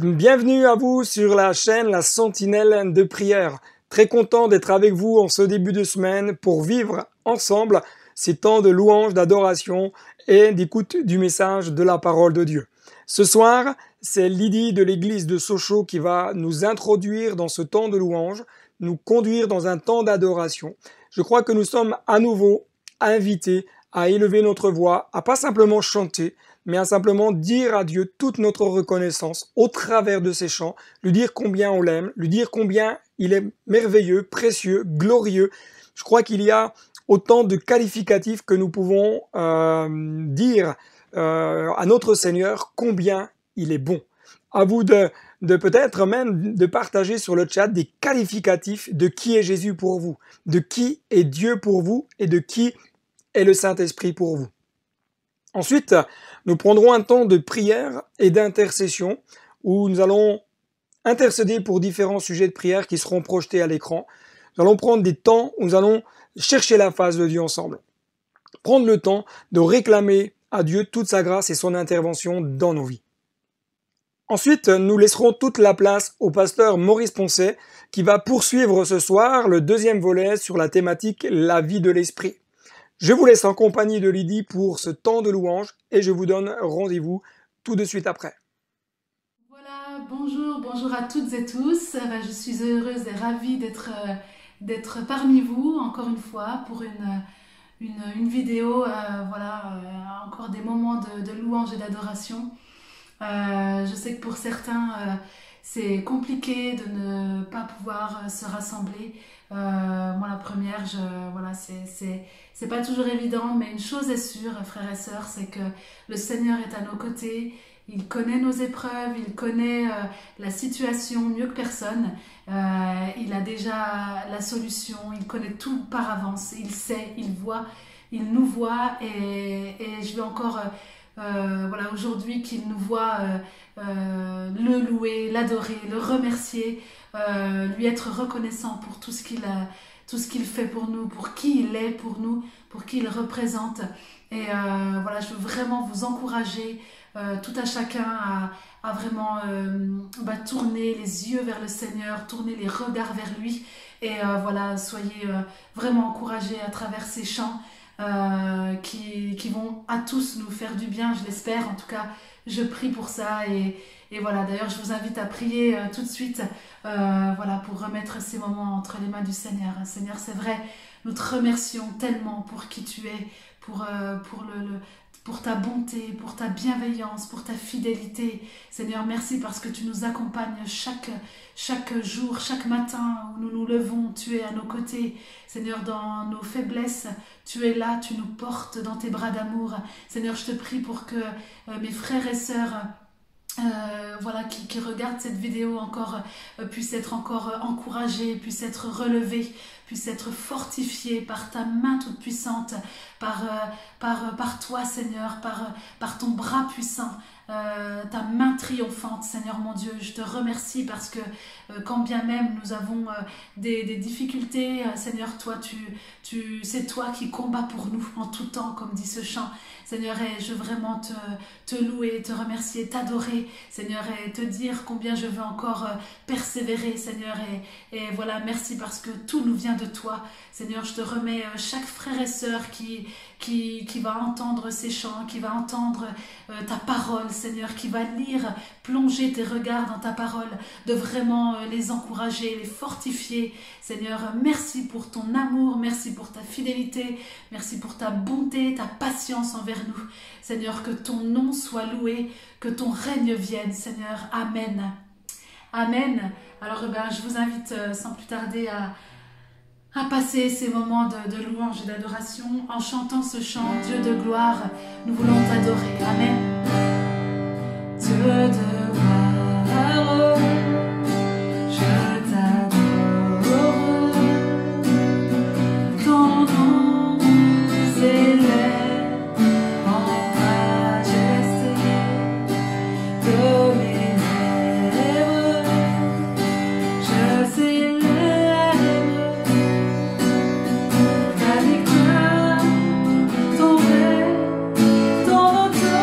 Bienvenue à vous sur la chaîne La Sentinelle de Prière. Très content d'être avec vous en ce début de semaine pour vivre ensemble ces temps de louange, d'adoration et d'écoute du message de la parole de Dieu. Ce soir, c'est Lydie de l'église de Sochaux qui va nous introduire dans ce temps de louange, nous conduire dans un temps d'adoration. Je crois que nous sommes à nouveau invités à élever notre voix, à pas simplement chanter, mais à simplement dire à Dieu toute notre reconnaissance au travers de ces chants, lui dire combien on l'aime, lui dire combien il est merveilleux, précieux, glorieux. Je crois qu'il y a autant de qualificatifs que nous pouvons dire à notre Seigneur combien il est bon. À vous de peut-être même de partager sur le chat des qualificatifs de qui est Jésus pour vous, de qui est Dieu pour vous et de qui est le Saint-Esprit pour vous. Ensuite, nous prendrons un temps de prière et d'intercession où nous allons intercéder pour différents sujets de prière qui seront projetés à l'écran. Nous allons prendre des temps où nous allons chercher la face de Dieu ensemble. Prendre le temps de réclamer à Dieu toute sa grâce et son intervention dans nos vies. Ensuite, nous laisserons toute la place au pasteur Maurice Poncet qui va poursuivre ce soir le deuxième volet sur la thématique « La vie de l'esprit ». Je vous laisse en compagnie de Lydie pour ce temps de louange et je vous donne rendez-vous tout de suite après. Voilà, bonjour à toutes et tous. Je suis heureuse et ravie d'être parmi vous encore une fois pour une vidéo, encore des moments de louange et d'adoration. Je sais que pour certains, c'est compliqué de ne pas pouvoir se rassembler. Moi, la première, c'est pas toujours évident, mais une chose est sûre, frères et sœurs, c'est que le Seigneur est à nos côtés. Il connaît nos épreuves, il connaît la situation mieux que personne. Il a déjà la solution, il connaît tout par avance. Il sait, il voit, il nous voit et je veux encore... aujourd'hui qu'il nous voit le louer, l'adorer, le remercier, lui être reconnaissant pour tout ce qu'il fait pour nous, pour qui il est pour nous, pour qui il représente. Et je veux vraiment vous encourager tout à chacun à vraiment tourner les yeux vers le Seigneur, tourner les regards vers lui et soyez vraiment encouragés à travers ces chants qui vont à tous nous faire du bien, je l'espère. En tout cas, je prie pour ça et voilà. D'ailleurs, je vous invite à prier tout de suite pour remettre ces moments entre les mains du Seigneur. Seigneur, c'est vrai, nous te remercions tellement pour qui tu es, pour ta bonté, pour ta bienveillance, pour ta fidélité. Seigneur, merci parce que tu nous accompagnes chaque jour, chaque matin où nous nous levons, tu es à nos côtés. Seigneur, dans nos faiblesses, tu es là, tu nous portes dans tes bras d'amour. Seigneur, je te prie pour que mes frères et sœurs qui regardent cette vidéo encore puissent être encore encouragés, puissent être relevés, puissent être fortifiés par ta main toute puissante, par toi Seigneur, par ton bras puissant, ta main triomphante. Seigneur mon Dieu, je te remercie parce que quand bien même nous avons des difficultés, Seigneur, toi c'est toi qui combats pour nous en tout temps, comme dit ce chant. Seigneur, et je veux vraiment te louer, te remercier, t'adorer, Seigneur, et te dire combien je veux encore persévérer, Seigneur, et voilà, merci parce que tout nous vient de toi. Seigneur, je te remets chaque frère et sœur qui va entendre ces chants, qui va entendre ta parole, Seigneur, qui va lire, plonger tes regards dans ta parole, de vraiment les encourager, les fortifier. Seigneur, merci pour ton amour, merci pour ta fidélité, merci pour ta bonté, ta patience envers nous. Seigneur, que ton nom soit loué, que ton règne vienne, Seigneur. Amen. Amen. Alors, je vous invite sans plus tarder à passer ces moments de louange et d'adoration en chantant ce chant « Dieu de gloire, nous voulons t'adorer ». Amen. Dieu de gloire, je t'adore, ton nom s'élève en majesté de mes rêves, je célèbre ta victoire, ton règne, ton autorité.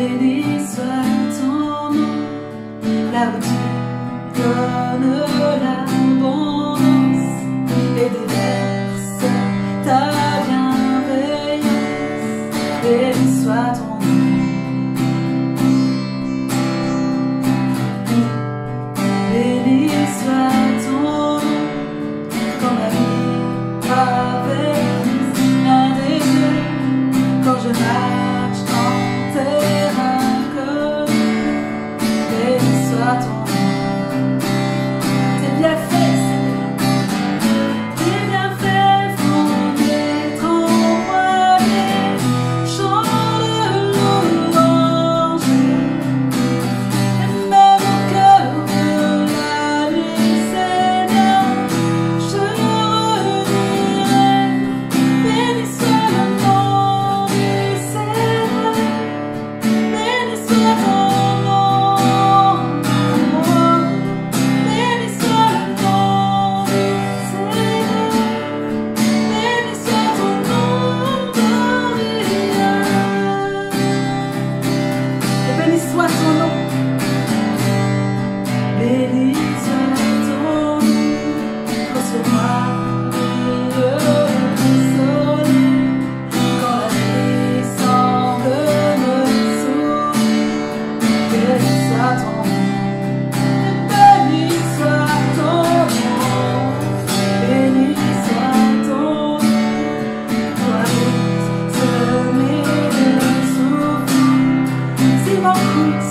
béni soit ton nom, là où tu donnes l'abondance et déverses ta bienveillance. Béni soit ton nom. Béni soit ton nom, quand ma vie traverse l'indécision, quand je marche dans terrain inconnu. Béni soit ton nom. Tes bienfaits, tes bienfaits font naître en moi des chants de louange. Et même au cœur de la nuit, Seigneur, je redirai, béni soit le nom du Seigneur, béni soit ton nom, béni soit le nom du Seigneur, béni soit ton nom glorieux, et béni soit ton nom. Béni soit ton nom, quand sur moi brille le soleil, quand la nuit semble me sourire. Béni soit ton nom, béni soit ton nom, béni soit ton nom, toi semer le souffle, si m'en coûte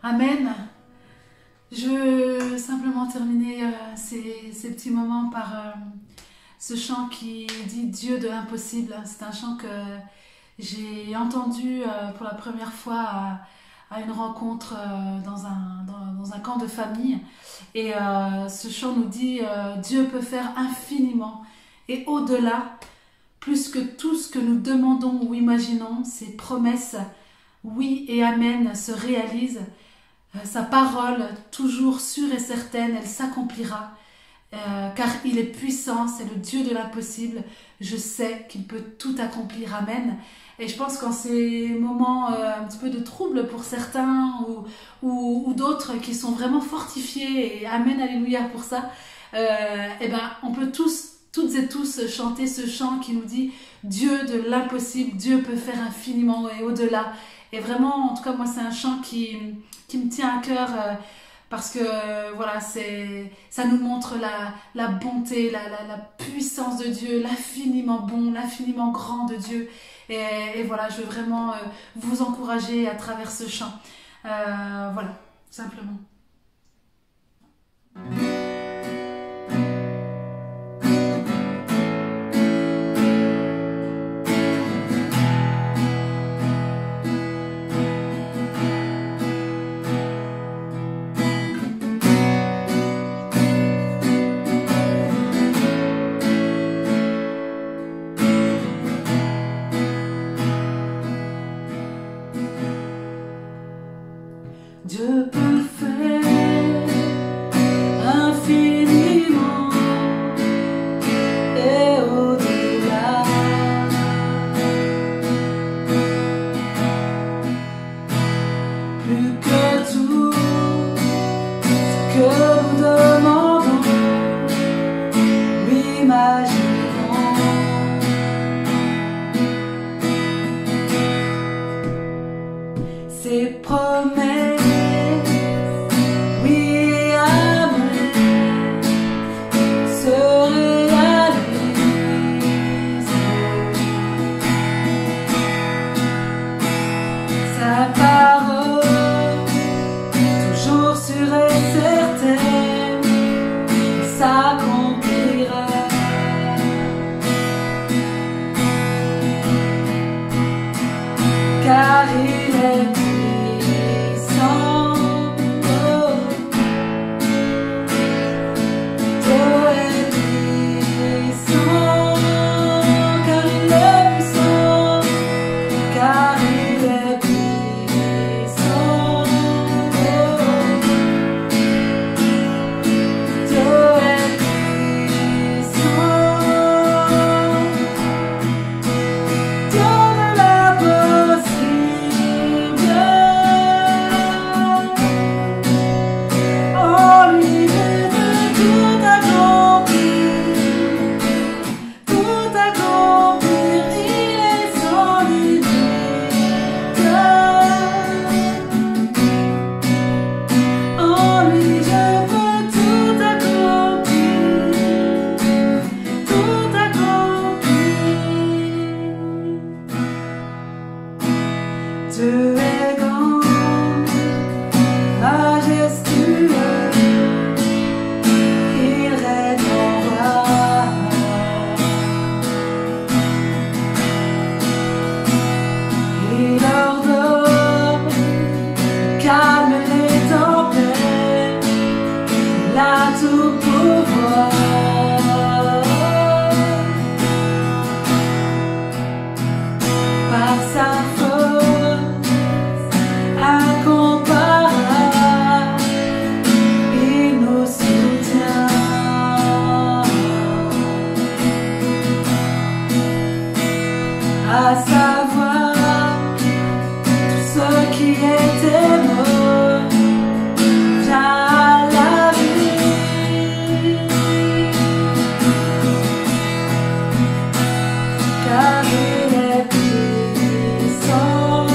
Amen. Je veux simplement terminer ces petits moments par ce chant qui dit Dieu de l'impossible. C'est un chant que j'ai entendu pour la première fois à une rencontre dans un camp de famille. Et ce chant nous dit Dieu peut faire infiniment et au-delà, plus que tout ce que nous demandons ou imaginons. Ses promesses, oui et amen, se réalisent. Sa parole, toujours sûre et certaine, elle s'accomplira. Car il est puissant, c'est le Dieu de l'impossible. Je sais qu'il peut tout accomplir. Amen. Et je pense qu'en ces moments un petit peu de trouble pour certains ou d'autres qui sont vraiment fortifiés, et amen, alléluia pour ça, et ben, on peut toutes et tous chanter ce chant qui nous dit Dieu de l'impossible, Dieu peut faire infiniment et au-delà. Et vraiment, en tout cas, moi, c'est un chant qui me tient à cœur parce que voilà, ça nous montre la bonté, la puissance de Dieu, l'infiniment bon, l'infiniment grand de Dieu. Et voilà, je veux vraiment vous encourager à travers ce chant. Voilà, simplement. Dieu peut faire infiniment et au-delà. Plus que tout ce que nous demandons, ou imaginons. Ses promesses, sa parole, toujours sûre et certaine, s'accomplira. Car il est puissant, oh, Dieu est puissant, car il est puissant, car il est puissant. Dieu est grand, majestueux, il règne en roi. Il ordonne, calme les tempêtes, il a tout pouvoir. Par sa force incomparable, il nous soutient. À savoir, tout ce qui était mort vient à la vie. Car il est puissant.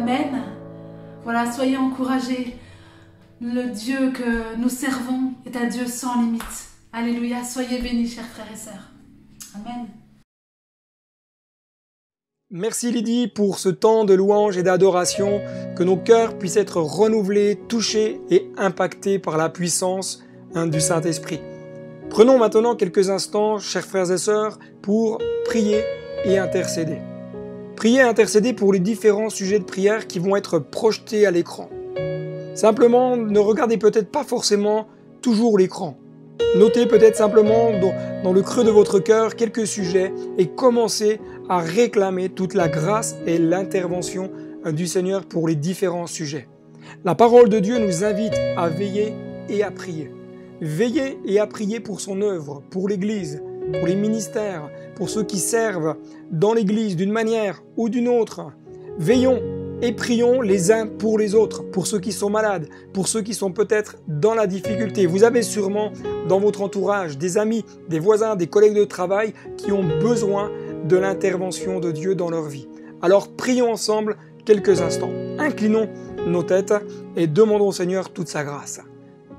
Amen. Voilà, soyez encouragés. Le Dieu que nous servons est un Dieu sans limite. Alléluia, soyez bénis, chers frères et sœurs. Amen. Merci Lydie pour ce temps de louange et d'adoration, que nos cœurs puissent être renouvelés, touchés et impactés par la puissance du Saint-Esprit. Prenons maintenant quelques instants, chers frères et sœurs, pour prier et intercéder. Prier et intercéder pour les différents sujets de prière qui vont être projetés à l'écran. Simplement, ne regardez peut-être pas forcément toujours l'écran. Notez peut-être simplement dans le creux de votre cœur quelques sujets et commencez à réclamer toute la grâce et l'intervention du Seigneur pour les différents sujets. La parole de Dieu nous invite à veiller et à prier. Veiller et à prier pour son œuvre, pour l'Église, pour les ministères, pour ceux qui servent dans l'Église d'une manière ou d'une autre. Veillons et prions les uns pour les autres, pour ceux qui sont malades, pour ceux qui sont peut-être dans la difficulté. Vous avez sûrement dans votre entourage des amis, des voisins, des collègues de travail qui ont besoin de l'intervention de Dieu dans leur vie. Alors prions ensemble quelques instants. Inclinons nos têtes et demandons au Seigneur toute sa grâce.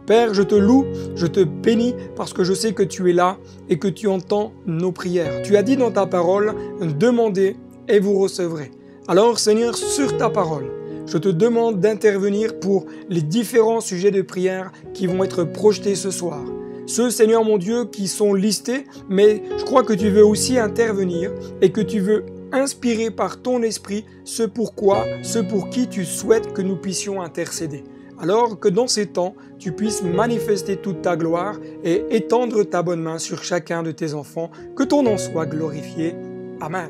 Père, je te loue, je te bénis parce que je sais que tu es là et que tu entends nos prières. Tu as dit dans ta parole, demandez et vous recevrez. Alors Seigneur, sur ta parole, je te demande d'intervenir pour les différents sujets de prière qui vont être projetés ce soir. Ceux, Seigneur mon Dieu, qui sont listés, mais je crois que tu veux aussi intervenir et que tu veux inspirer par ton esprit ce pour qui tu souhaites que nous puissions intercéder. Alors que dans ces temps, tu puisses manifester toute ta gloire et étendre ta bonne main sur chacun de tes enfants, que ton nom soit glorifié. Amen.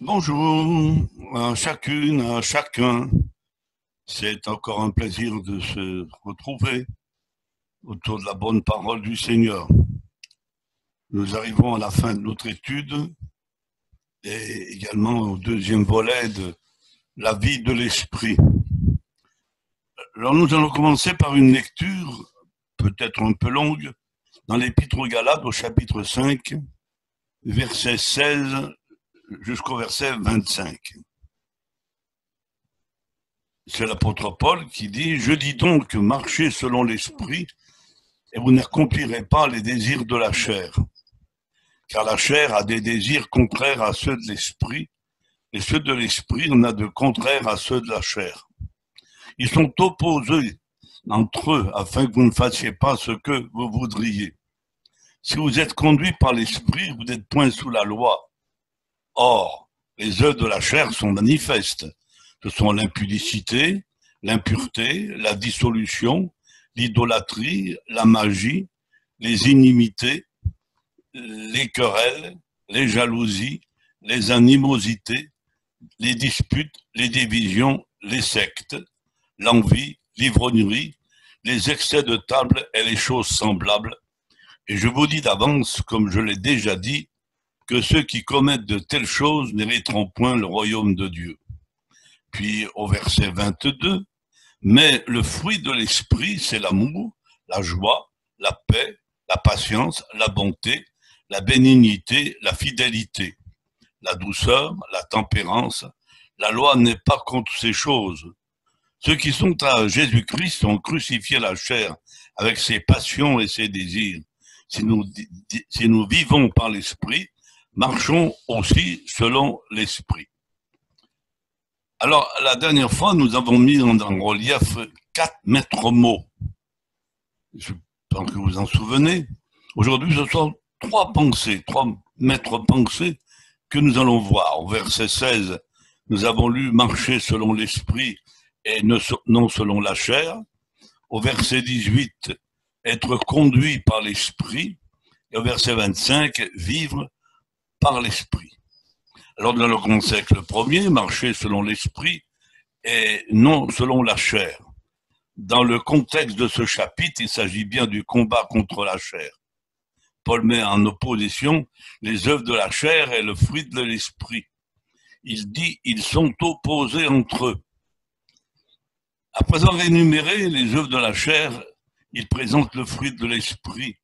Bonjour à chacune, à chacun. C'est encore un plaisir de se retrouver autour de la bonne parole du Seigneur. Nous arrivons à la fin de notre étude et également au deuxième volet de la vie de l'esprit. Alors nous allons commencer par une lecture, peut-être un peu longue, dans l'Épître aux Galates au chapitre 5, verset 16 jusqu'au verset 25. C'est l'apôtre Paul qui dit « Je dis donc, marchez selon l'esprit, et vous n'accomplirez pas les désirs de la chair. Car la chair a des désirs contraires à ceux de l'esprit, et ceux de l'esprit en a de contraires à ceux de la chair. Ils sont opposés entre eux, afin que vous ne fassiez pas ce que vous voudriez. Si vous êtes conduit par l'esprit, vous n'êtes point sous la loi. Or, les œuvres de la chair sont manifestes. Ce sont l'impudicité, l'impureté, la dissolution, l'idolâtrie, la magie, les inimités, les querelles, les jalousies, les animosités, les disputes, les divisions, les sectes, l'envie, l'ivrognerie, les excès de table et les choses semblables. Et je vous dis d'avance, comme je l'ai déjà dit, que ceux qui commettent de telles choses n'hériteront point le royaume de Dieu. Puis au verset 22, mais le fruit de l'esprit, c'est l'amour, la joie, la paix, la patience, la bonté, la bénignité, la fidélité, la douceur, la tempérance. La loi n'est pas contre ces choses. Ceux qui sont à Jésus-Christ ont crucifié la chair avec ses passions et ses désirs. Si nous vivons par l'esprit, marchons aussi selon l'esprit. Alors, la dernière fois, nous avons mis en relief 4 maîtres mots. Je pense que vous vous en souvenez. Aujourd'hui, ce sont 3 pensées, 3 maîtres pensées que nous allons voir. Au verset 16, nous avons lu « marcher selon l'esprit et non selon la chair ». Au verset 18, « être conduit par l'esprit ». Et au verset 25, « vivre par l'esprit ». Alors nous allons commencer avec le premier, marcher selon l'esprit et non selon la chair. Dans le contexte de ce chapitre, il s'agit bien du combat contre la chair. Paul met en opposition les œuvres de la chair et le fruit de l'esprit. Il dit ils sont opposés entre eux. Après avoir énuméré les œuvres de la chair, il présente le fruit de l'esprit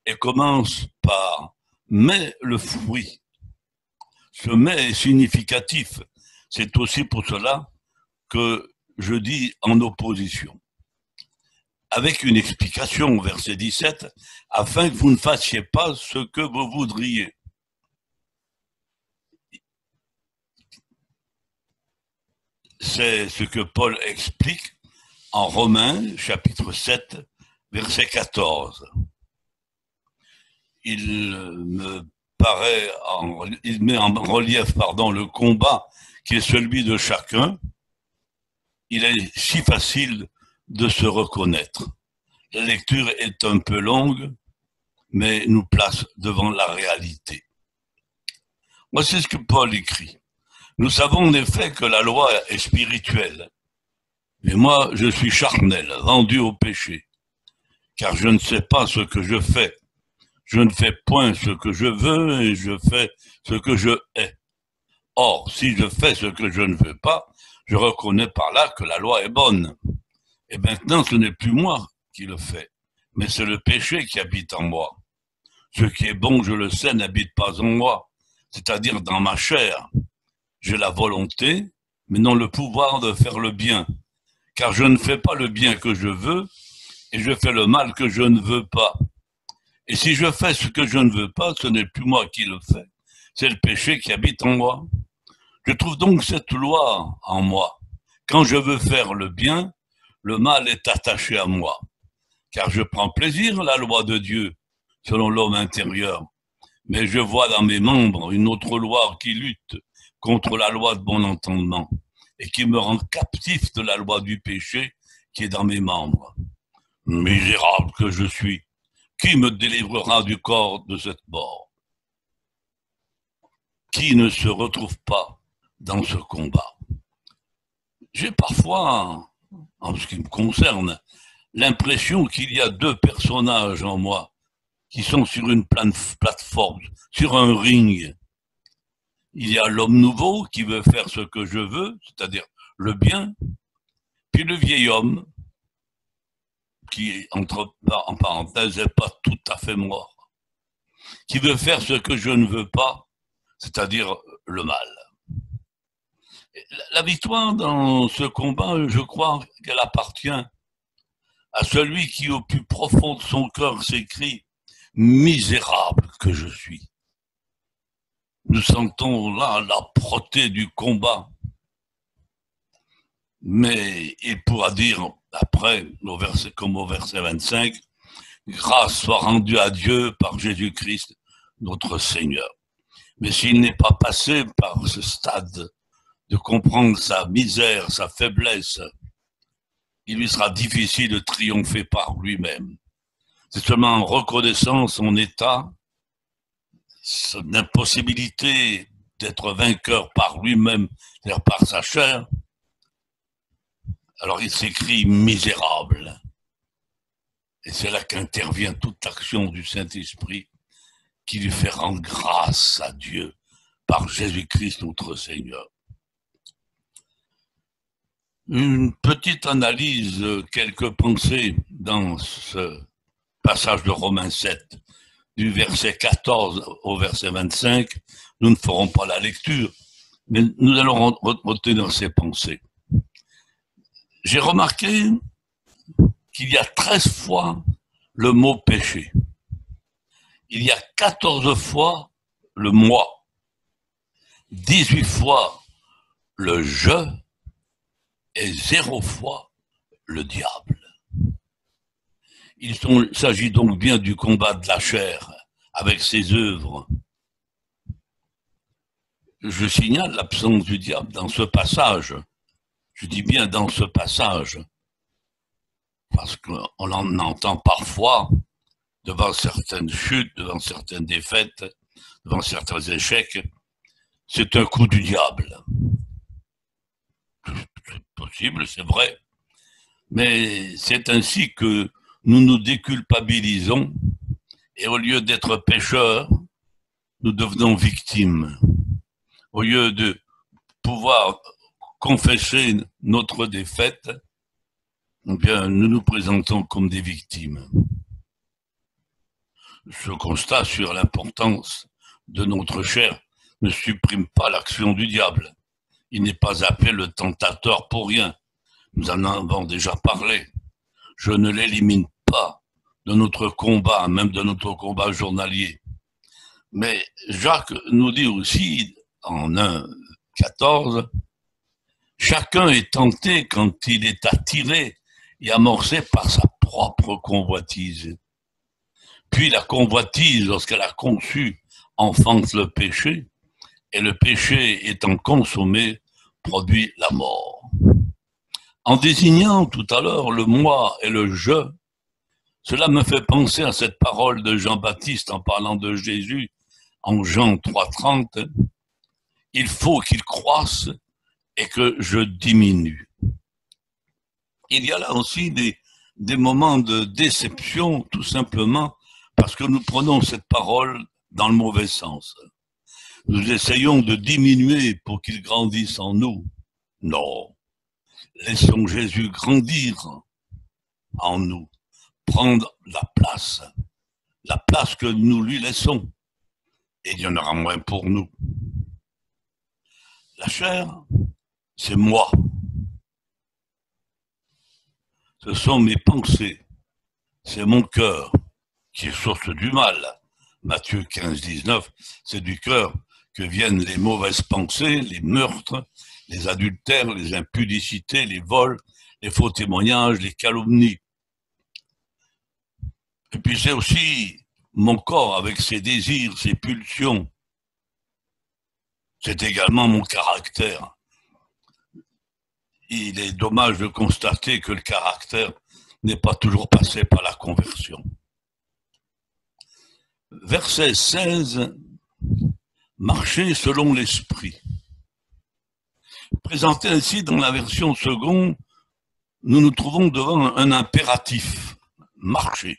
et commence par « mais le fruit ». Ce mais est significatif. C'est aussi pour cela que je dis en opposition. Avec une explication au verset 17, afin que vous ne fassiez pas ce que vous voudriez. C'est ce que Paul explique en Romains, chapitre 7, verset 14. Il met en relief le combat qui est celui de chacun. Il est si facile de se reconnaître. La lecture est un peu longue, mais nous place devant la réalité. Voici ce que Paul écrit. Nous savons en effet que la loi est spirituelle, mais moi je suis charnel, vendu au péché, car je ne sais pas ce que je fais. Je ne fais point ce que je veux et je fais ce que je hais. Or, si je fais ce que je ne veux pas, je reconnais par là que la loi est bonne. Et maintenant, ce n'est plus moi qui le fais, mais c'est le péché qui habite en moi. Ce qui est bon, je le sais, n'habite pas en moi, c'est-à-dire dans ma chair. J'ai la volonté, mais non le pouvoir de faire le bien, car je ne fais pas le bien que je veux, et je fais le mal que je ne veux pas. Et si je fais ce que je ne veux pas, ce n'est plus moi qui le fais, c'est le péché qui habite en moi. Je trouve donc cette loi en moi. Quand je veux faire le bien, le mal est attaché à moi, car je prends plaisir à la loi de Dieu, selon l'homme intérieur. Mais je vois dans mes membres une autre loi qui lutte contre la loi de bon entendement et qui me rend captif de la loi du péché qui est dans mes membres. Misérable que je suis, qui me délivrera du corps de cette mort? qui ne se retrouve pas dans ce combat? J'ai parfois, en ce qui me concerne, l'impression qu'il y a deux personnages en moi qui sont sur une plateforme, sur un ring. Il y a l'homme nouveau qui veut faire ce que je veux, c'est-à-dire le bien, puis le vieil homme qui, en parenthèse, n'est pas tout à fait mort, qui veut faire ce que je ne veux pas, c'est-à-dire le mal. La victoire dans ce combat, je crois qu'elle appartient à celui qui, au plus profond de son cœur, s'écrie « Misérable que je suis ». Nous sentons là l'âpreté du combat. Mais il pourra dire après, comme au verset 25, « Grâce soit rendue à Dieu par Jésus-Christ, notre Seigneur ». Mais s'il n'est pas passé par ce stade de comprendre sa misère, sa faiblesse, il lui sera difficile de triompher par lui-même. C'est seulement en reconnaissant son état, son impossibilité d'être vainqueur par lui-même, c'est-à-dire par sa chair, alors il s'écrie misérable. Et c'est là qu'intervient toute l'action du Saint-Esprit qui lui fait rendre grâce à Dieu par Jésus-Christ notre Seigneur. Une petite analyse, quelques pensées dans ce passage de Romains 7, du verset 14 au verset 25. Nous ne ferons pas la lecture, mais nous allons retenir ces pensées. J'ai remarqué qu'il y a 13 fois le mot péché. Il y a 14 fois le moi, 18 fois le je et 0 fois le diable. Il s'agit donc bien du combat de la chair avec ses œuvres. Je signale l'absence du diable dans ce passage. Je dis bien dans ce passage, parce qu'on en entend parfois devant certaines chutes, devant certaines défaites, devant certains échecs. C'est un coup du diable. C'est possible, c'est vrai. Mais c'est ainsi que nous nous déculpabilisons et au lieu d'être pécheurs, nous devenons victimes. Au lieu de pouvoir confesser notre défaite, eh bien, nous nous présentons comme des victimes. Ce constat sur l'importance de notre chair ne supprime pas l'action du diable. Il n'est pas appelé le tentateur pour rien. Nous en avons déjà parlé. Je ne l'élimine pas de notre combat, même de notre combat journalier. Mais Jacques nous dit aussi, en 1,14, « Chacun est tenté quand il est attiré et amorcé par sa propre convoitise. Puis la convoitise, lorsqu'elle a conçu, enfante le péché, et le péché étant consommé, produit la mort. » En désignant tout à l'heure le moi et le je, cela me fait penser à cette parole de Jean-Baptiste en parlant de Jésus en Jean 3,30. « Il faut qu'il croisse et que je diminue. » Il y a là aussi des moments de déception, tout simplement, parce que nous prenons cette parole dans le mauvais sens. Nous essayons de diminuer pour qu'il grandisse en nous. Non. Laissons Jésus grandir en nous, prendre la place que nous lui laissons, et il y en aura moins pour nous. La chair, c'est moi. Ce sont mes pensées, c'est mon cœur qui est source du mal. Matthieu 15, 19, c'est du cœur que viennent les mauvaises pensées, les meurtres, les adultères, les impudicités, les vols, les faux témoignages, les calomnies. Et puis c'est aussi mon corps avec ses désirs, ses pulsions. C'est également mon caractère. Il est dommage de constater que le caractère n'est pas toujours passé par la conversion. Verset 16 marcher selon l'esprit. Présenté ainsi dans la version seconde, nous nous trouvons devant un impératif, marcher.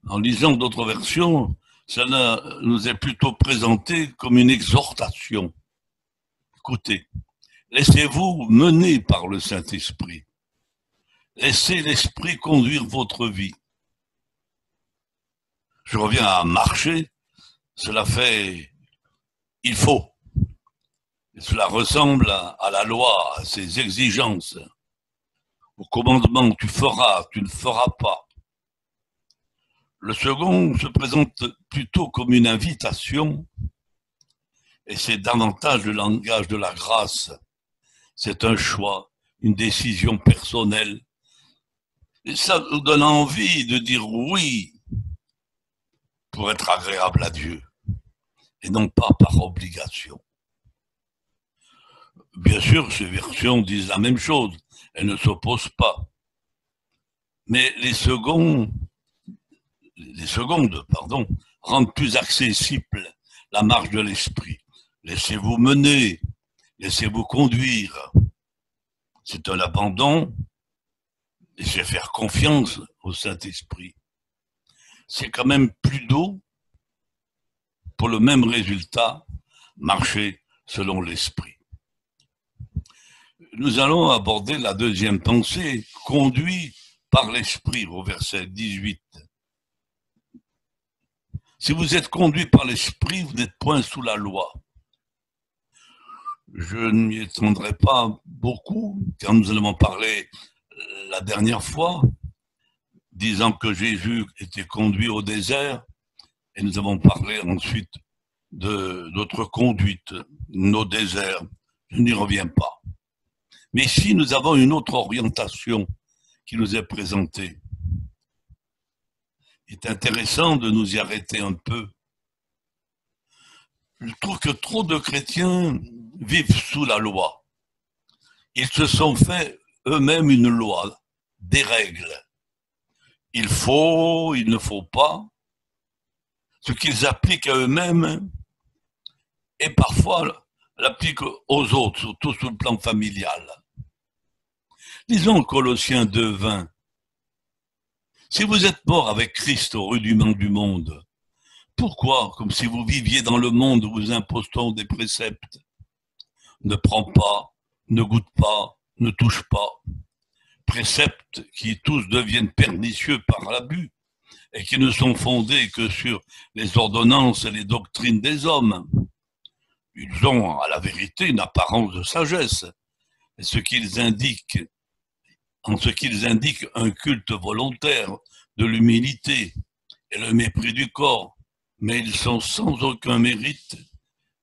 En lisant d'autres versions, cela nous est plutôt présenté comme une exhortation. Écoutez, laissez-vous mener par le Saint-Esprit. Laissez l'Esprit conduire votre vie. Je reviens à marcher, cela fait « il faut ». Et cela ressemble à la loi, à ses exigences, au commandement « tu feras, tu ne feras pas ». Le second se présente plutôt comme une invitation, et c'est davantage le langage de la grâce. C'est un choix, une décision personnelle. Et ça nous donne envie de dire oui pour être agréable à Dieu, et non pas par obligation. Bien sûr, ces versions disent la même chose, elles ne s'opposent pas. Mais les secondes, rendent plus accessible la marche de l'esprit. Laissez-vous mener, laissez-vous conduire. C'est un abandon, et c'est faire confiance au Saint-Esprit. C'est quand même plus doux, pour le même résultat, marcher selon l'esprit. Nous allons aborder la deuxième pensée, conduit par l'esprit, au verset 18. Si vous êtes conduit par l'esprit, vous n'êtes point sous la loi. Je ne m'y étendrai pas beaucoup, car nous en avons parlé la dernière fois, disant que Jésus était conduit au désert, et nous avons parlé ensuite de notre conduite, nos déserts. Je n'y reviens pas. Mais ici, nous avons une autre orientation qui nous est présentée. Il est intéressant de nous y arrêter un peu. Je trouve que trop de chrétiens vivent sous la loi. Ils se sont fait eux-mêmes une loi, des règles. Il faut, il ne faut pas. Ce qu'ils appliquent à eux-mêmes et parfois l'appliquent aux autres, surtout sur le plan familial. Lisons Colossiens 2:20. Si vous êtes morts avec Christ au rudiment du monde, pourquoi, comme si vous viviez dans le monde, vous imposons des préceptes? Ne prends pas, ne goûte pas, ne touche pas. Préceptes qui tous deviennent pernicieux par l'abus et qui ne sont fondés que sur les ordonnances et les doctrines des hommes. Ils ont, à la vérité, une apparence de sagesse. Et en ce qu'ils indiquent un culte volontaire de l'humilité et le mépris du corps, mais ils sont sans aucun mérite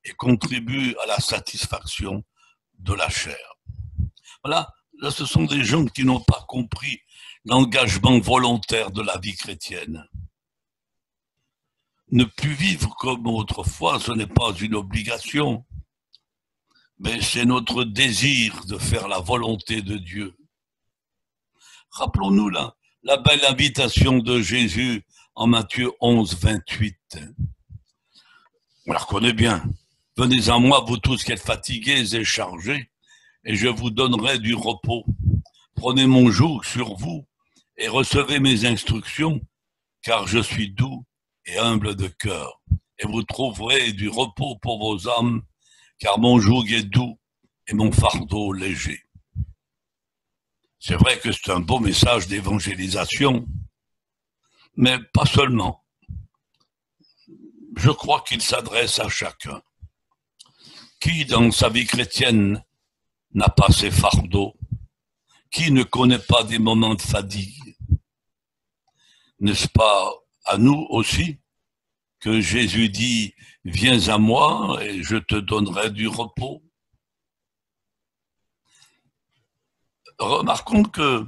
et contribuent à la satisfaction de la chair. Voilà, là ce sont des gens qui n'ont pas compris l'engagement volontaire de la vie chrétienne. Ne plus vivre comme autrefois, ce n'est pas une obligation, mais c'est notre désir de faire la volonté de Dieu. Rappelons-nous la belle invitation de Jésus en Matthieu 11:28. On la reconnaît bien. Venez à moi, vous tous qui êtes fatigués et chargés, et je vous donnerai du repos. Prenez mon joug sur vous et recevez mes instructions, car je suis doux et humble de cœur, et vous trouverez du repos pour vos âmes, car mon joug est doux et mon fardeau léger. C'est vrai que c'est un beau message d'évangélisation, mais pas seulement. Je crois qu'il s'adresse à chacun. Qui, dans sa vie chrétienne, n'a pas ses fardeaux? Qui ne connaît pas des moments de fatigue? N'est-ce pas à nous aussi que Jésus dit « Viens à moi et je te donnerai du repos ». Remarquons que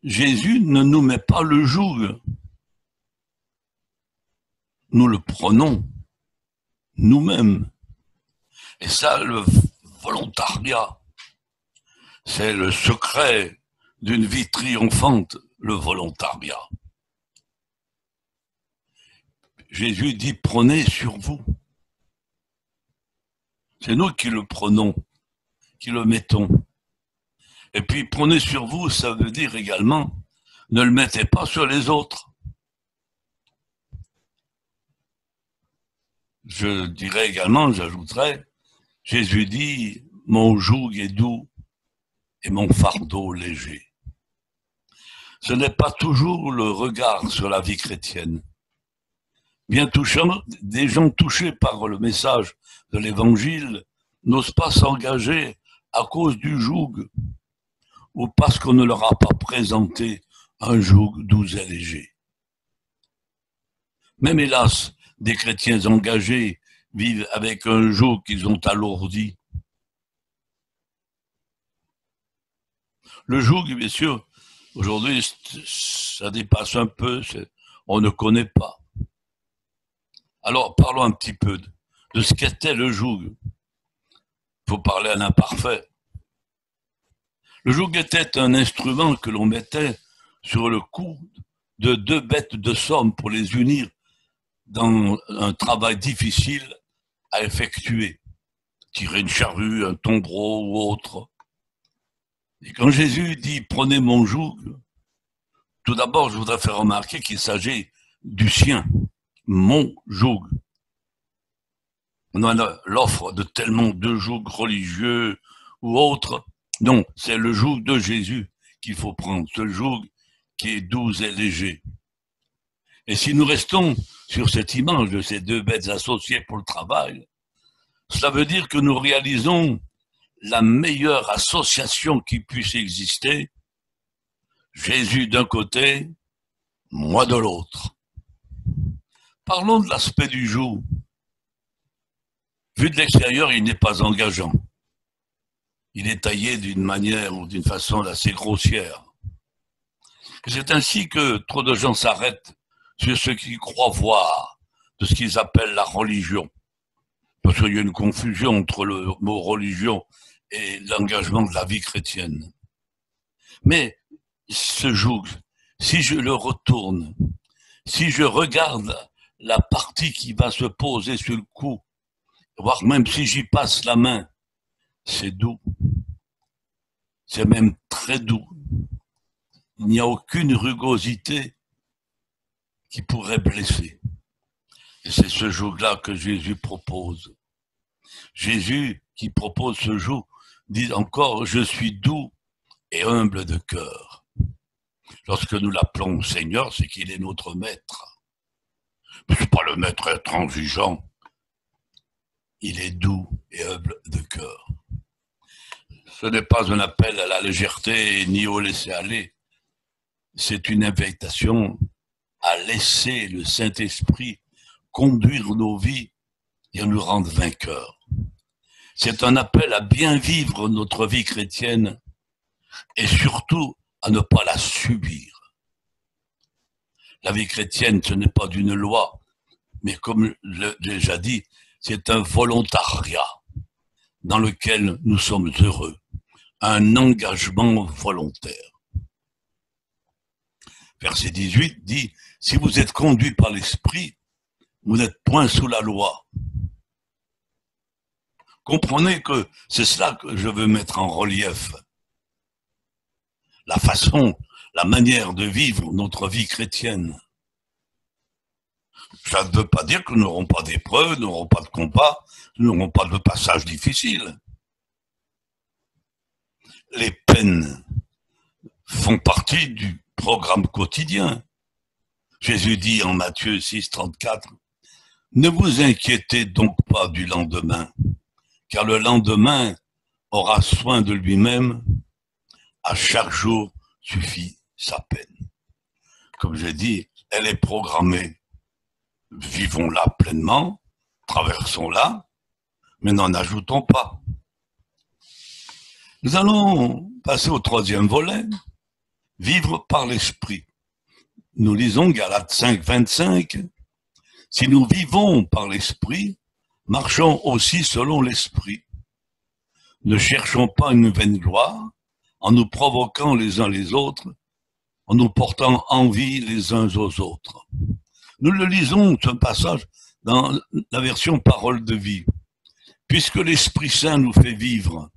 Jésus ne nous met pas le joug. Nous le prenons nous-mêmes. Et ça, le volontariat, c'est le secret d'une vie triomphante, le volontariat. Jésus dit, prenez sur vous. C'est nous qui le prenons, qui le mettons. Et puis, prenez sur vous, ça veut dire également, ne le mettez pas sur les autres. Je dirais également, j'ajouterais, Jésus dit, mon joug est doux et mon fardeau léger. Ce n'est pas toujours le regard sur la vie chrétienne. Bien touchant, des gens touchés par le message de l'Évangile n'osent pas s'engager à cause du joug ou parce qu'on ne leur a pas présenté un joug doux et léger. Même hélas, des chrétiens engagés vivent avec un joug qu'ils ont alourdi. Le joug, bien sûr, aujourd'hui, ça dépasse un peu, on ne connaît pas. Alors, parlons un petit peu de ce qu'était le joug. Il faut parler à l'imparfait. Le joug était un instrument que l'on mettait sur le cou de deux bêtes de somme pour les unir dans un travail difficile à effectuer. Tirer une charrue, un tombereau ou autre. Et quand Jésus dit « Prenez mon joug », tout d'abord, je voudrais faire remarquer qu'il s'agit du sien, mon joug. On a l'offre de tellement de jougs religieux ou autres. Non, c'est le joug de Jésus qu'il faut prendre, ce joug qui est doux et léger. Et si nous restons sur cette image de ces deux bêtes associées pour le travail, cela veut dire que nous réalisons la meilleure association qui puisse exister, Jésus d'un côté, moi de l'autre. Parlons de l'aspect du joug. Vu de l'extérieur, il n'est pas engageant. Il est taillé d'une manière ou d'une façon assez grossière. C'est ainsi que trop de gens s'arrêtent sur ce qu'ils croient voir de ce qu'ils appellent la religion. Parce qu'il y a une confusion entre le mot religion et l'engagement de la vie chrétienne. Mais ce joug, si je le retourne, si je regarde la partie qui va se poser sur le cou, voire même si j'y passe la main, c'est doux. C'est même très doux. Il n'y a aucune rugosité qui pourrait blesser. Et c'est ce joug-là que Jésus propose. Jésus qui propose ce joug dit encore « Je suis doux et humble de cœur ». Lorsque nous l'appelons Seigneur, c'est qu'il est notre maître. Mais ce n'est pas le maître intransigeant. Il est doux et humble de cœur. Ce n'est pas un appel à la légèreté ni au laisser-aller. C'est une invitation à laisser le Saint-Esprit conduire nos vies et à nous rendre vainqueurs. C'est un appel à bien vivre notre vie chrétienne et surtout à ne pas la subir. La vie chrétienne, ce n'est pas d'une loi, mais comme je l'ai déjà dit, c'est un volontariat dans lequel nous sommes heureux, un engagement volontaire. Verset 18 dit, « Si vous êtes conduits par l'Esprit, vous n'êtes point sous la loi. » Comprenez que c'est cela que je veux mettre en relief. La façon, la manière de vivre notre vie chrétienne. Ça ne veut pas dire que nous n'aurons pas d'épreuves, nous n'aurons pas de combats, nous n'aurons pas de passages difficiles. Les peines font partie du programme quotidien. Jésus dit en Matthieu 6, 34, « Ne vous inquiétez donc pas du lendemain, car le lendemain aura soin de lui-même, à chaque jour suffit sa peine. » Comme j'ai dit, elle est programmée. Vivons-la pleinement, traversons-la, mais n'en ajoutons pas. Nous allons passer au troisième volet, vivre par l'esprit. Nous lisons Galates 5, 25. Si nous vivons par l'esprit, marchons aussi selon l'esprit. Ne cherchons pas une vaine gloire, en nous provoquant les uns les autres, en nous portant envie les uns aux autres. Nous le lisons, ce passage, dans la version Parole de vie. Puisque l'Esprit Saint nous fait vivre,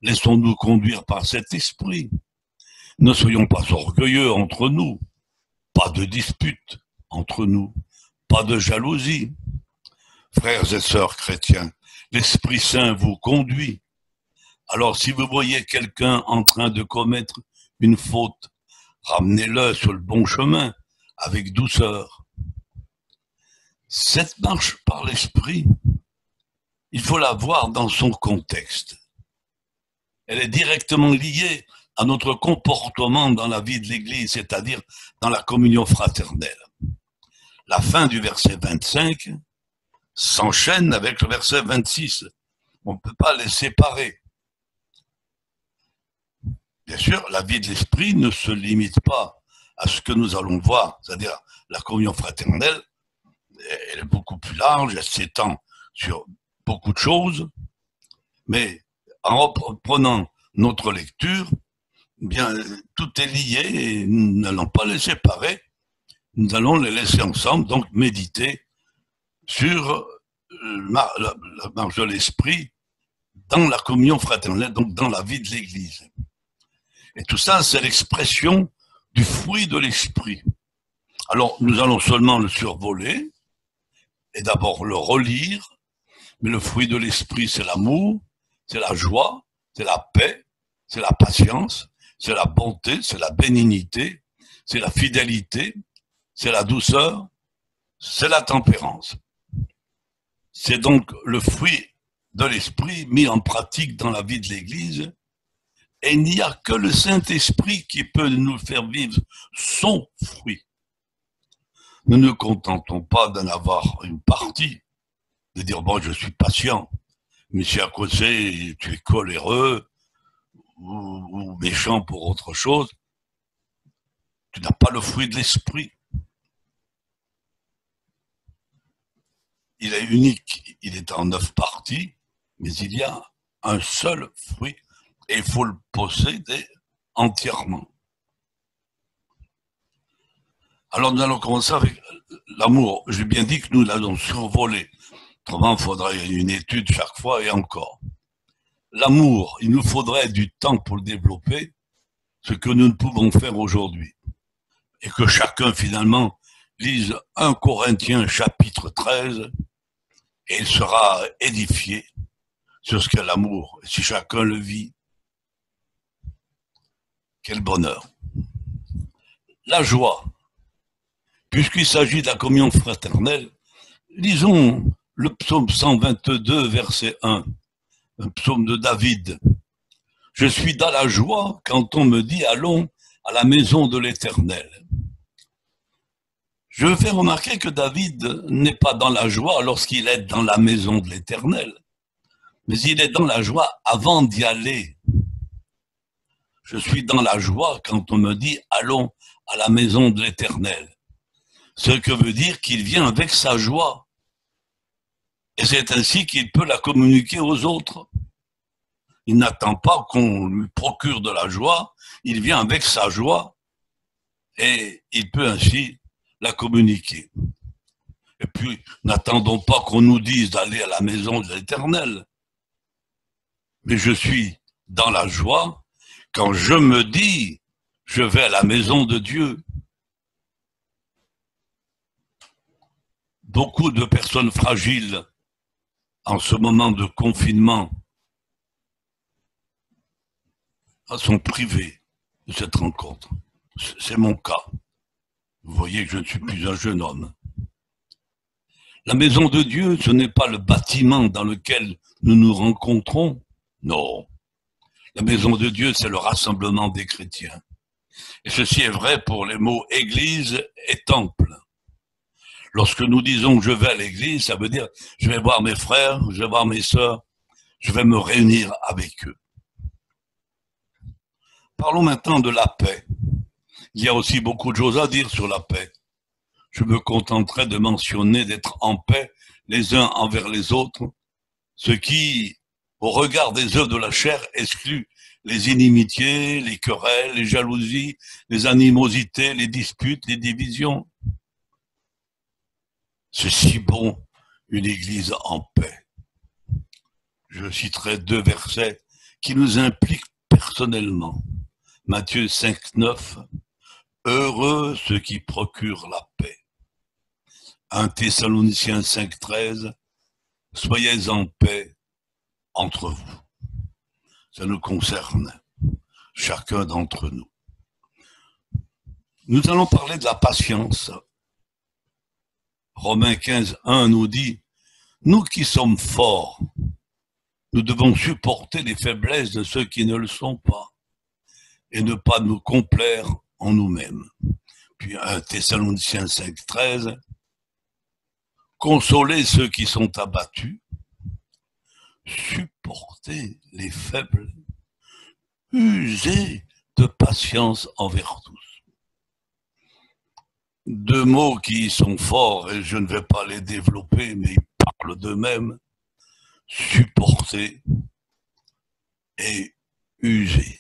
laissons-nous conduire par cet esprit. Ne soyons pas orgueilleux entre nous, pas de dispute entre nous, pas de jalousie. Frères et sœurs chrétiens, l'Esprit Saint vous conduit. Alors si vous voyez quelqu'un en train de commettre une faute, ramenez-le sur le bon chemin, avec douceur. Cette marche par l'Esprit, il faut la voir dans son contexte. Elle est directement liée à notre comportement dans la vie de l'Église, c'est-à-dire dans la communion fraternelle. La fin du verset 25 s'enchaîne avec le verset 26. On ne peut pas les séparer. Bien sûr, la vie de l'Esprit ne se limite pas à ce que nous allons voir, c'est-à-dire la communion fraternelle, elle est beaucoup plus large, elle s'étend sur beaucoup de choses, mais en reprenant notre lecture, bien, tout est lié et nous n'allons pas les séparer, nous allons les laisser ensemble, donc méditer sur la marche de l'Esprit dans la communion fraternelle, donc dans la vie de l'Église. Et tout ça, c'est l'expression du fruit de l'Esprit. Alors, nous allons seulement le survoler et d'abord le relire, mais le fruit de l'Esprit, c'est l'amour, c'est la joie, c'est la paix, c'est la patience, c'est la bonté, c'est la bénignité, c'est la fidélité, c'est la douceur, c'est la tempérance. C'est donc le fruit de l'Esprit mis en pratique dans la vie de l'Église, et il n'y a que le Saint-Esprit qui peut nous faire vivre son fruit. Nous ne nous contentons pas d'en avoir une partie, de dire, bon, je suis patient, mais si à côté tu es coléreux ou méchant pour autre chose, tu n'as pas le fruit de l'Esprit. Il est unique, il est en 9 parties, mais il y a un seul fruit et il faut le posséder entièrement. Alors nous allons commencer avec l'amour. J'ai bien dit que nous l'allons survoler. Autrement, il faudrait une étude chaque fois et encore. L'amour, il nous faudrait du temps pour le développer, ce que nous ne pouvons faire aujourd'hui. Et que chacun finalement lise 1 Corinthiens chapitre 13 et il sera édifié sur ce qu'est l'amour. Et si chacun le vit, quel bonheur. La joie. Puisqu'il s'agit de la communion fraternelle, lisons le psaume 122, verset 1, un psaume de David. Je suis dans la joie quand on me dit allons à la maison de l'Éternel. Je veux faire remarquer que David n'est pas dans la joie lorsqu'il est dans la maison de l'Éternel, mais il est dans la joie avant d'y aller. Je suis dans la joie quand on me dit allons à la maison de l'Éternel. Ce que veut dire qu'il vient avec sa joie. Et c'est ainsi qu'il peut la communiquer aux autres. Il n'attend pas qu'on lui procure de la joie, il vient avec sa joie et il peut ainsi la communiquer. Et puis, n'attendons pas qu'on nous dise d'aller à la maison de l'Éternel. Mais je suis dans la joie quand je me dis je vais à la maison de Dieu. Beaucoup de personnes fragiles en ce moment de confinement sont privées de cette rencontre. C'est mon cas. Vous voyez que je ne suis plus un jeune homme. La maison de Dieu, ce n'est pas le bâtiment dans lequel nous nous rencontrons. Non. La maison de Dieu, c'est le rassemblement des chrétiens. Et ceci est vrai pour les mots église et temple. Lorsque nous disons je vais à l'église, ça veut dire je vais voir mes frères, je vais voir mes sœurs, je vais me réunir avec eux. Parlons maintenant de la paix. Il y a aussi beaucoup de choses à dire sur la paix. Je me contenterai de mentionner d'être en paix les uns envers les autres, ce qui, au regard des œuvres de la chair, exclut les inimitiés, les querelles, les jalousies, les animosités, les disputes, les divisions. C'est si bon, une église en paix. Je citerai 2 versets qui nous impliquent personnellement. Matthieu 5,9. Heureux ceux qui procurent la paix. 1 Thessaloniciens 5,13. Soyez en paix entre vous. Ça nous concerne, chacun d'entre nous. Nous allons parler de la patience. Romains 15,1 nous dit, nous qui sommes forts, nous devons supporter les faiblesses de ceux qui ne le sont pas et ne pas nous complaire en nous-mêmes. Puis 1 Thessaloniciens 5,13, consoler ceux qui sont abattus, supporter les faibles, user de patience envers tous. 2 mots qui sont forts et je ne vais pas les développer, mais ils parlent d'eux-mêmes. Supporter et user.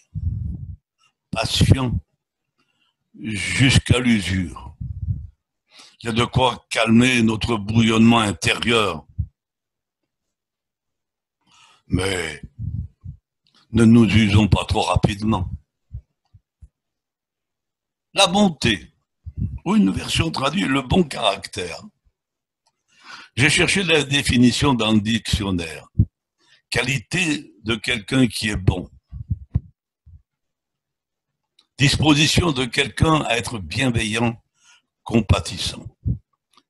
Patient jusqu'à l'usure. Il y a de quoi calmer notre bouillonnement intérieur. Mais ne nous usons pas trop rapidement. La bonté, ou une version traduite, le bon caractère. J'ai cherché la définition dans le dictionnaire. Qualité de quelqu'un qui est bon. Disposition de quelqu'un à être bienveillant, compatissant.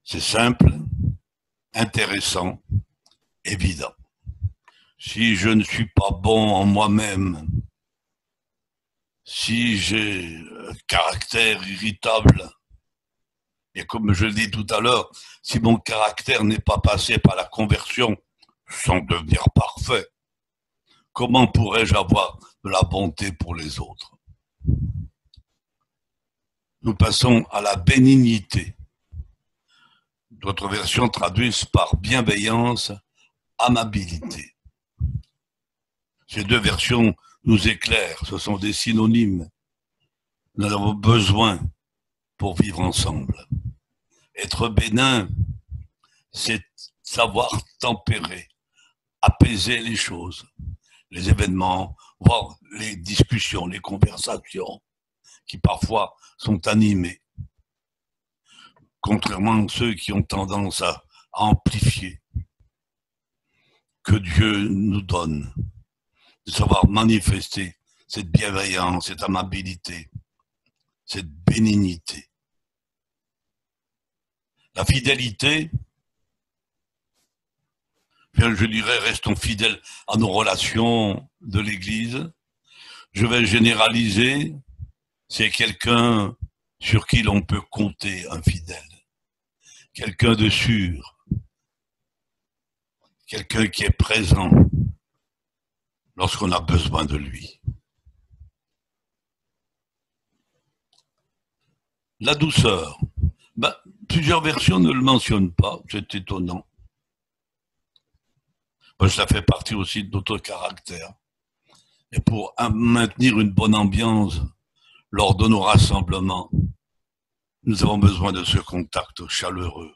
C'est simple, intéressant, évident. Si je ne suis pas bon en moi-même, si j'ai un caractère irritable, et comme je le dis tout à l'heure, si mon caractère n'est pas passé par la conversion sans devenir parfait, comment pourrais-je avoir de la bonté pour les autres? Nous passons à la bénignité. D'autres versions traduisent par bienveillance, amabilité. Ces 2 versions nous éclairent, ce sont des synonymes. Nous en avons besoin pour vivre ensemble. Être bénin, c'est savoir tempérer, apaiser les choses, les événements, voire les discussions, les conversations, qui parfois sont animés, contrairement à ceux qui ont tendance à amplifier. Que Dieu nous donne de savoir manifester cette bienveillance, cette amabilité, cette bénignité. La fidélité, je dirais, restons fidèles à nos relations de l'Église. Je vais généraliser, c'est quelqu'un sur qui l'on peut compter, un fidèle. Quelqu'un de sûr. Quelqu'un qui est présent lorsqu'on a besoin de lui. La douceur. Plusieurs versions ne le mentionnent pas, c'est étonnant. Ça fait partie aussi de notre caractère. Et pour maintenir une bonne ambiance lors de nos rassemblements, nous avons besoin de ce contact chaleureux,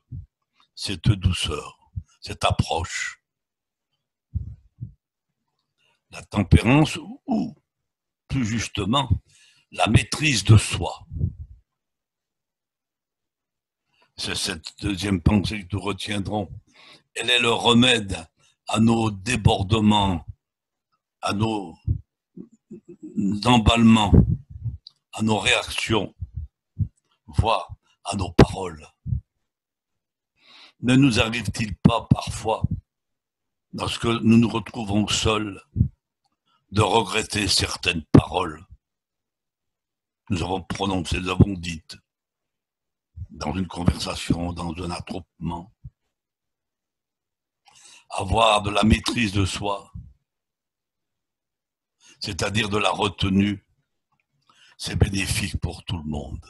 cette douceur, cette approche. La tempérance ou, plus justement, la maîtrise de soi. C'est cette deuxième pensée que nous retiendrons. Elle est le remède à nos débordements, à nos emballements, à nos réactions, voire à nos paroles. Ne nous arrive-t-il pas parfois, lorsque nous nous retrouvons seuls, de regretter certaines paroles que nous avons prononcées, nous avons dites, dans une conversation, dans un attroupement? Avoir de la maîtrise de soi, c'est-à-dire de la retenue, c'est bénéfique pour tout le monde.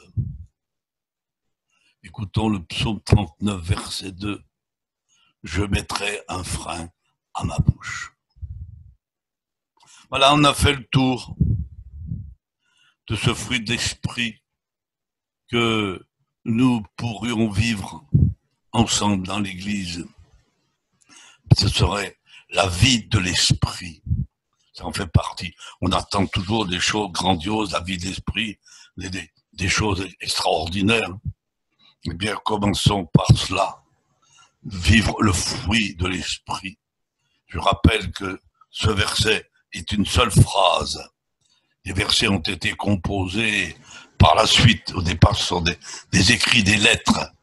Écoutons le psaume 39, verset 2. Je mettrai un frein à ma bouche. Voilà, on a fait le tour de ce fruit d'esprit que nous pourrions vivre ensemble dans l'Église. Ce serait la vie de l'esprit. Ça en fait partie. On attend toujours des choses grandioses, la vie de l'esprit, des choses extraordinaires. Eh bien, commençons par cela. Vivre le fruit de l'esprit. Je rappelle que ce verset est une seule phrase. Les versets ont été composés par la suite. Au départ, ce sont des écrits, des lettres.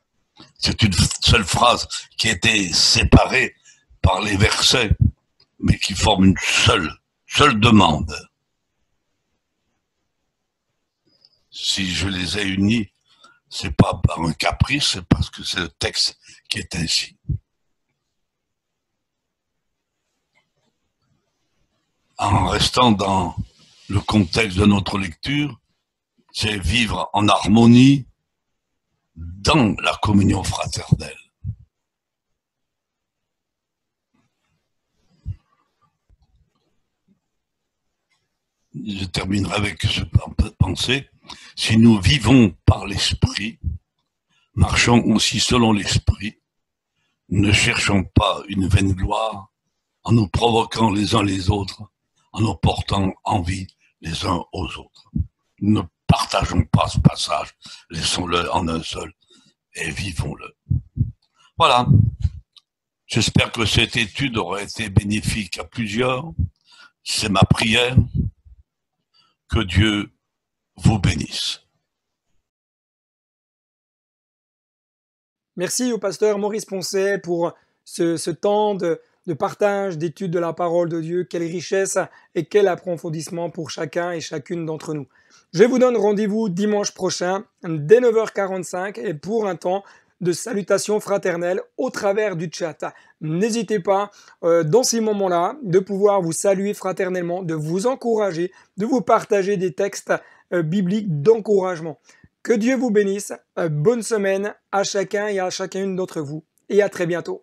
C'est une seule phrase qui a été séparée par les versets, mais qui forme une seule demande. Si je les ai unis, c'est pas par un caprice, c'est parce que c'est le texte qui est ainsi. En restant dans le contexte de notre lecture, c'est vivre en harmonie dans la communion fraternelle. Je terminerai avec ce pensée. Si nous vivons par l'esprit, marchons aussi selon l'esprit, ne cherchons pas une vaine gloire en nous provoquant les uns les autres, en nous portant envie les uns aux autres. Ne partageons pas ce passage, laissons-le en un seul et vivons-le. Voilà. J'espère que cette étude aura été bénéfique à plusieurs. C'est ma prière. Que Dieu vous bénisse. Merci au pasteur Maurice Poncet pour ce temps de partage, d'étude de la parole de Dieu. Quelle richesse et quel approfondissement pour chacun et chacune d'entre nous. Je vous donne rendez-vous dimanche prochain dès 9h45 et pour un temps de salutations fraternelles au travers du chat. N'hésitez pas dans ces moments-là de pouvoir vous saluer fraternellement, de vous encourager, de vous partager des textes bibliques d'encouragement. Que Dieu vous bénisse, bonne semaine à chacun et à chacune d'entre vous et à très bientôt.